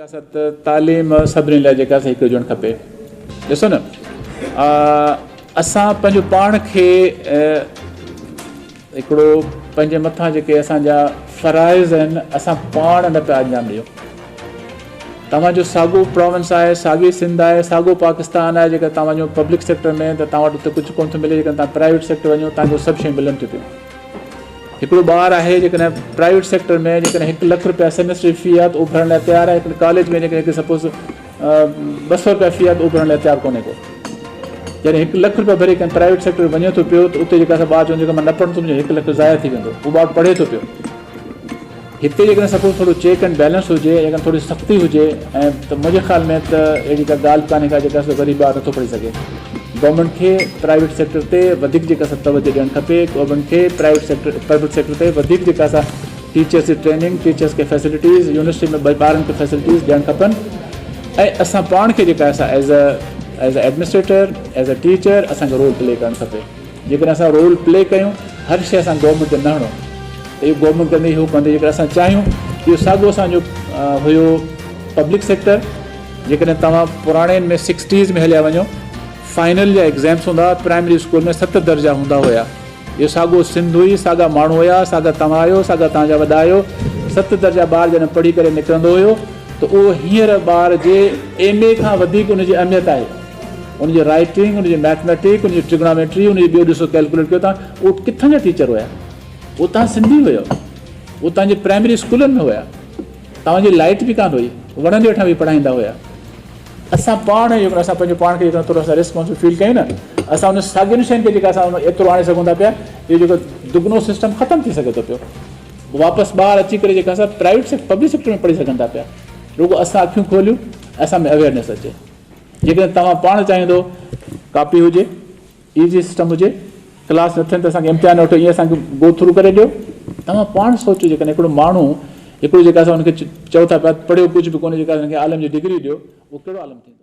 तालीम सभिनी लाइ जेका हिकु हुजणु खपे। ॾिसो न, असां पंहिंजो पाण खे हिकिड़ो पंहिंजे मथां जेके असांजा फ़राइज़ आहिनि असां पाण न पिया अंजाम ॾियूं। तव्हांजो साॻियो प्रोविंस आहे, साॻी सिंध आहे, साॻियो पाकिस्तान आहे। जेकर तव्हां वञो पब्लिक सेक्टर में त तव्हां वटि उते कुझु कोन थो मिले। जेकर तव्हां प्राइवेट सेक्टर वञो तव्हांजो सभु शयूं मिलनि थियूं पियूं। हिकिड़ो ॿारु आहे जेकॾहिं प्राइवेट सेक्टर में जेकॾहिं 1 लख रुपया सेमेस्टर फ़ी आहे त उहो भरण लाइ तयारु आहे। हिकिड़े कॉलेज में जेकॾहिं सपोज़ 200 रुपया फ़ी आहे त उहो भरण लाइ तयारु कोन्हे को। जॾहिं 1 लख रुपया भरे कंहिं प्राइवेट सेक्टर में वञे थो पियो त उते जेका ॿारु चवंदो जेका मां न पढ़ंदो मुंहिंजो 1 लख ज़ाया थी वेंदो, उहो ॿारु पढ़े थो पियो। हिते जेकॾहिं सपोज़ थोरो चेक एंड बैलेंस हुजे, जेकॾहिं थोरी सख़्ती हुजे ऐं त मुंहिंजे ख़्याल में त अहिड़ी का ॻाल्हि कान्हे का जेका ग़रीब ॿारु नथो पढ़ी सघे। गवर्नमेंट खे प्राइवेट सेक्टर ते वधीक जेका तवजो ॾियणु खपे। गवर्नमेंट खे प्राइवेट सेक्टर ते वधीक जेका असां टीचर्स जी ट्रेनिंग, टीचर्स खे फैसिलिटीज़, यूनिवर्सिटी में ॿारनि खे फैसिलिटीज़ ॾियणु खपनि। ऐं असां पाण खे जेका असां as a administrator, as a teacher असांखे रोल प्ले करणु खपे। जेकॾहिं असां रोल प्ले कयूं, हर शइ असां गवर्नमेंट ते न हणूं त इहो गवर्नमेंट कंदी, इहो कंदी। जेकर असां चाहियूं इहो साॻियो असांजो हुयो पब्लिक सेक्टर। जेकॾहिं तव्हां पुराणे में 60s में हलिया वञो, फाइनल जा एग्ज़ाम्स हूंदा, प्राइमरी स्कूल में 7 दर्जा हूंदा हुया। इहो साॻियो सिंध हुई, साॻा माण्हू हुया, साॻा तव्हां आहियो, साॻा तव्हांजा वॾा आहियो। 7 दर्जा ॿार जॾहिं पढ़ी करे निकिरंदो हुयो त उहो हींअर ॿार जे MA खां वधीक उनजी अहमियत आहे। उनजी राइटिंग, उनजी मैथमेटिक्स, उनजी ट्रिग्नोमेट्री, उनजी ॿियो ॾिसो कैलकुलेट कयो तव्हां, उहो किथां जा टीचर हुया? उहो तव्हां सिंधी हुयो, उहो तव्हांजे प्राइमरी स्कूलनि में हुया। तव्हांजी लाइट बि कान हुई, वणंदे वेठा बि पढ़ाईंदा हुया। असां पाण जेको असां पंहिंजो पाण खे जेको थोरो असां रिस्पॉन्सिबल फील कयूं न, असां उन साॻियुनि शयुनि खे जेका असां एतिरो आणे सघूं था पिया, इहो जेको दुगनो सिस्टम ख़तमु थी सघे थो पियो। वापसि ॿार अची करे जेका असां पब्लिक सेक्टर में पढ़ी सघनि था पिया। रुॻो असां अखियूं खोलियूं, असां में अवेयरनेस अचे। जेकॾहिं तव्हां पाण चाहींदो कापी हुजे, ईज़ी सिस्टम हुजे, क्लास न थियनि त असांखे इम्तिहान वठो, ईअं असांखे गो थ्रू करे ॾियो। तव्हां पाण सोचो, जेकॾहिं हिकिड़ो माण्हू हिकिड़ो जेका असां हुनखे चओ था पिया पढ़ियो कुझु बि कोन्हे, जेका हुनखे आलम जी डिग्री ॾियो, उहो कहिड़ो आलम थींदो?